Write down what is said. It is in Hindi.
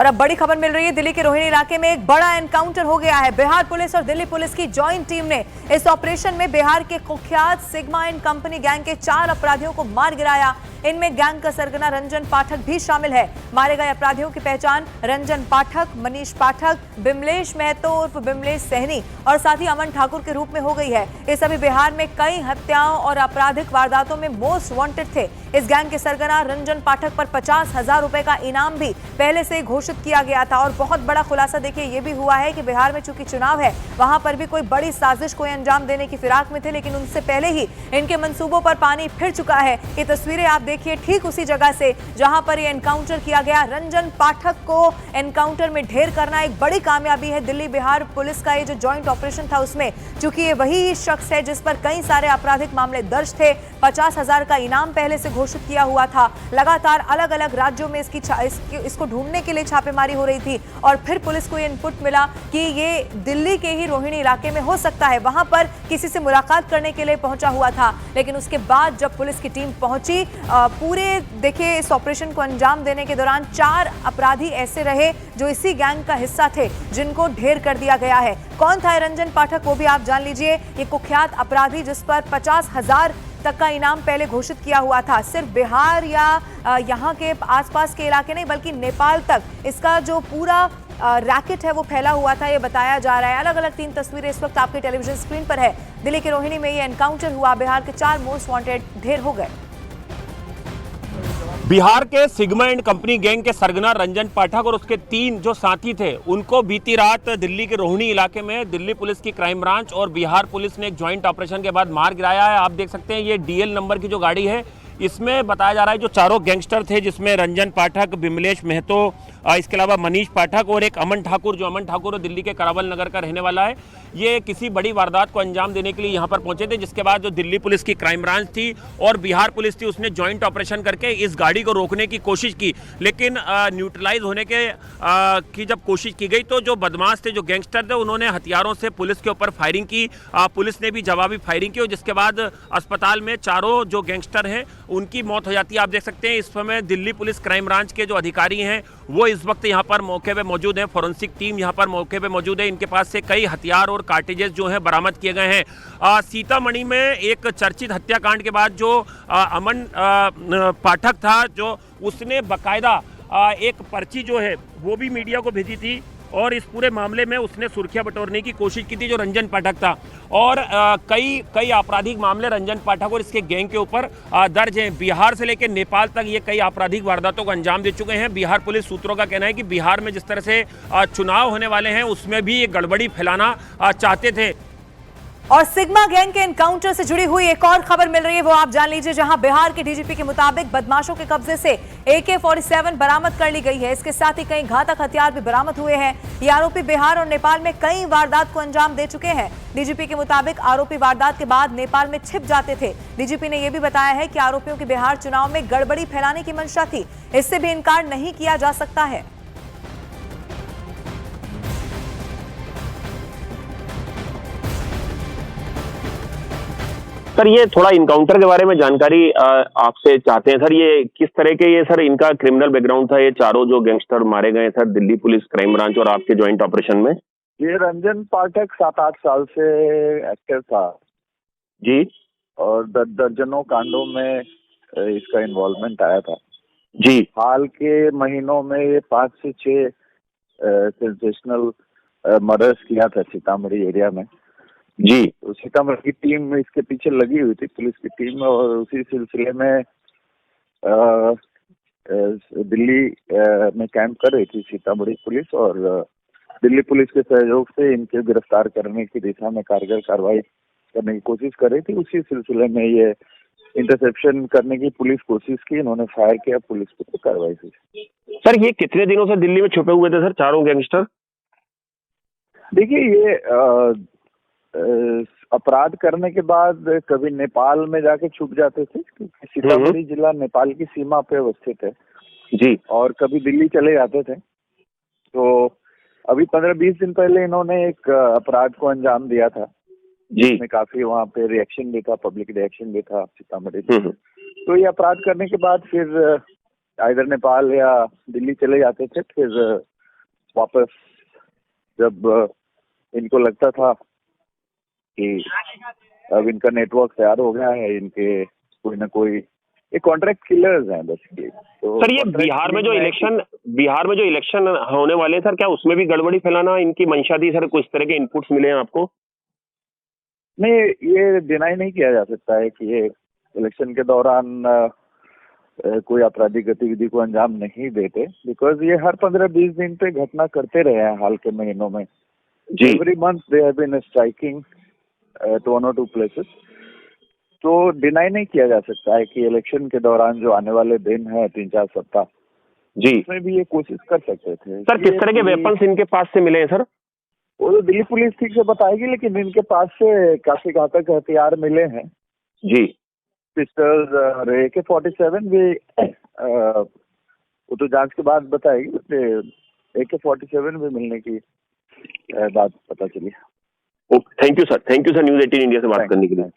और अब बड़ी खबर मिल रही है, दिल्ली के रोहिणी इलाके में एक बड़ा एनकाउंटर हो गया है। बिहार पुलिस और दिल्ली पुलिस की जॉइंट टीम ने इस ऑपरेशन में बिहार के कुख्यात सिग्मा एंड कंपनी गैंग के 4 अपराधियों को मार गिराया। इनमें गैंग का सरगना रंजन पाठक भी शामिल है। मारे गए अपराधियों की पहचान रंजन पाठक, मनीष पाठक, बिमलेश महतो उर्फ बिमलेश सहनी और साथ ही अमन ठाकुर के रूप में हो गई है। ये सभी बिहार में कई हत्याओं और आपराधिक वारदातों में मोस्ट वांटेड थे। इस गैंग के सरगना रंजन पाठक पर 50,000 रुपए का इनाम भी पहले से घोषित किया गया था। और बहुत बड़ा खुलासा देखिए ये भी हुआ है कि बिहार में चूंकि चुनाव है, वहां पर भी कोई बड़ी साजिश कोई अंजाम देने की फिराक में थे, लेकिन उनसे पहले ही इनके मंसूबों पर पानी फिर चुका है। ये तस्वीरें आप देखिए ठीक उसी जगह से जहां पर ये एनकाउंटर किया गया। रंजन पाठक को एनकाउंटर में ढेर करना एक बड़ी कामयाबी है दिल्ली बिहार पुलिस का। ये जो जॉइंट ऑपरेशन था उसमें चूंकि ये वही शख्स है जिस पर कई सारे आपराधिक मामले दर्ज थे, 50,000 का इनाम पहले से घोषित किया हुआ था। लगातार अलग अलग राज्यों में इसको ढूंढने के लिए छापेमारी हो रही थी और फिर पुलिस को ये इनपुट मिला कि ये दिल्ली के ही रोहिणी इलाके में हो सकता है। वहां पर किसी से मुलाकात करने के लिए पहुंचा हुआ था, लेकिन उसके बाद जब पुलिस की टीम पहुंची, पूरे देखिए इस ऑपरेशन को अंजाम देने के दौरान 4 अपराधी ऐसे रहे जो इसी गैंग का हिस्सा थे, जिनको ढेर कर दिया गया है। कौन था रंजन पाठक वो भी आप जान लीजिए। ये कुख्यात अपराधी जिस पर 50,000 तक का इनाम पहले घोषित किया हुआ था। सिर्फ बिहार या यहाँ के आसपास के इलाके नहीं बल्कि नेपाल तक इसका जो पूरा रैकेट है वो फैला हुआ था, ये बताया जा रहा है। अलग अलग 3 तस्वीरें इस वक्त आपके टेलीविजन स्क्रीन पर है। दिल्ली के रोहिणी में ये एनकाउंटर हुआ, बिहार के 4 मोस्ट वांटेड ढेर हो गए। बिहार के सिग्मा एंड कंपनी गैंग के सरगना रंजन पाठक और उसके 3 जो साथी थे, उनको बीती रात दिल्ली के रोहिणी इलाके में दिल्ली पुलिस की क्राइम ब्रांच और बिहार पुलिस ने एक ज्वाइंट ऑपरेशन के बाद मार गिराया है। आप देख सकते हैं ये डीएल नंबर की जो गाड़ी है, इसमें बताया जा रहा है जो चारों गैंगस्टर थे, जिसमें रंजन पाठक, बिमलेश महतो, इसके अलावा मनीष पाठक और एक अमन ठाकुर, जो अमन ठाकुर दिल्ली के करावल नगर का रहने वाला है, ये किसी बड़ी वारदात को अंजाम देने के लिए यहाँ पर पहुंचे थे। जिसके बाद जो दिल्ली पुलिस की क्राइम ब्रांच थी और बिहार पुलिस थी, उसने ज्वाइंट ऑपरेशन करके इस गाड़ी को रोकने की कोशिश की, लेकिन न्यूट्रलाइज होने की जब कोशिश की गई तो जो बदमाश थे, जो गैंगस्टर थे, उन्होंने हथियारों से पुलिस के ऊपर फायरिंग की। पुलिस ने भी जवाबी फायरिंग की और जिसके बाद अस्पताल में चारों जो गैंगस्टर हैं उनकी मौत हो जाती है। आप देख सकते हैं इस समय दिल्ली पुलिस क्राइम ब्रांच के जो अधिकारी हैं वो इस वक्त यहाँ पर मौके पे मौजूद हैं। फॉरेंसिक टीम यहाँ पर मौके पे मौजूद है। इनके पास से कई हथियार और कार्टेजेस जो हैं बरामद किए गए हैं। सीतामढ़ी में एक चर्चित हत्याकांड के बाद जो अमन पाठक था, जो उसने बाकायदा एक पर्ची जो है वो भी मीडिया को भेजी थी और इस पूरे मामले में उसने सुर्खियां बटोरने की कोशिश की थी, जो रंजन पाठक था। और कई आपराधिक मामले रंजन पाठक और इसके गैंग के ऊपर दर्ज हैं। बिहार से लेकर नेपाल तक ये कई आपराधिक वारदातों को अंजाम दे चुके हैं। बिहार पुलिस सूत्रों का कहना है कि बिहार में जिस तरह से चुनाव होने वाले हैं उसमें भी ये गड़बड़ी फैलाना चाहते थे। और सिग्मा गैंग के एनकाउंटर से जुड़ी हुई एक और खबर मिल रही है, वो आप जान लीजिए, जहां बिहार के डीजीपी के मुताबिक बदमाशों के कब्जे से AK-47 बरामद कर ली गई है। इसके साथ ही कई घातक हथियार भी बरामद हुए हैं। ये आरोपी बिहार और नेपाल में कई वारदात को अंजाम दे चुके हैं। डीजीपी के मुताबिक आरोपी वारदात के बाद नेपाल में छिप जाते थे। डीजीपी ने यह भी बताया है कि आरोपियों की बिहार चुनाव में गड़बड़ी फैलाने की मंशा थी, इससे भी इनकार नहीं किया जा सकता है। सर, ये थोड़ा इनकाउंटर के बारे में जानकारी आपसे चाहते हैं सर। ये किस तरह के ये सर इनका क्रिमिनल बैकग्राउंड था, ये चारों जो गैंगस्टर मारे गए sir Delhi police crime branch और आपके ज्वाइंट ऑपरेशन में? ये रंजन पाठक 7-8 साल से एक्टिव था जी, और दर्जनों कांडों में इसका इन्वॉल्वमेंट आया था जी। हाल के महीनों में ये 5 से 6 सेंसेशनल मर्डर्स किया था सीतामढ़ी एरिया में जी। तो सीतामढ़ी की टीम इसके पीछे लगी हुई थी, पुलिस की टीम, और उसी सिलसिले में दिल्ली में कैंप कर रही थी सीतामढ़ी पुलिस, और दिल्ली पुलिस के सहयोग से इनके गिरफ्तार करने की दिशा में कारगर कार्रवाई करने की कोशिश कर रही थी। उसी सिलसिले में ये इंटरसेप्शन करने की पुलिस कोशिश की, इन्होंने फायर किया, पुलिस को कार्रवाई की। सर, ये कितने दिनों से दिल्ली में छुपे हुए थे सर चारों गैंगस्टर? देखिए, ये अपराध करने के बाद कभी नेपाल में जाके छुप जाते थे, क्योंकि सीतामढ़ी जिला नेपाल की सीमा पे अवस्थित है जी, और कभी दिल्ली चले जाते थे। तो अभी 15-20 दिन पहले इन्होंने एक अपराध को अंजाम दिया था जी, में काफी वहाँ पे रिएक्शन भी था, पब्लिक रिएक्शन भी था सीतामढ़ी में। तो ये अपराध करने के बाद फिर इधर नेपाल या दिल्ली चले जाते थे, फिर वापस जब इनको लगता था कि अब इनका नेटवर्क तैयार हो गया है, इनके कोई ना कोई, ये कॉन्ट्रैक्ट किलर्स हैं बेसिकली। तो सर ये बिहार में जो इलेक्शन होने वाले हैं सर, क्या उसमें भी गड़बड़ी फैलाना इनकी मंशा थी सर? कुछ तरह के इनपुट्स मिले हैं आपको? नहीं, ये डिनाई नहीं किया जा सकता है कि ये इलेक्शन के दौरान कोई आपराधिक गतिविधि को अंजाम नहीं देते, बिकॉज ये हर 15-20 दिन पे घटना करते रहे हैं हाल के महीनों में। जी। Every month they have been striking to 1 or 2 places. तो डिनाई नहीं किया जा सकता है कि इलेक्शन के दौरान जो आने वाले दिन है 3-4 सप्ताह, जी उसमें भी ये कोशिश कर सकते थे। सर, किस तरह के वेपन्स इनके पास से मिले हैं सर? वो तो दिल्ली पुलिस ठीक से बताएगी, लेकिन इनके पास से काफी घातक हथियार मिले हैं, जी। पिस्टल्स और AK-47 भी वो तो जांच के बाद बताएगी। AK-47 भी मिलने की बात पता चली। Thank you sir, news 18 India से बात करने के लिए।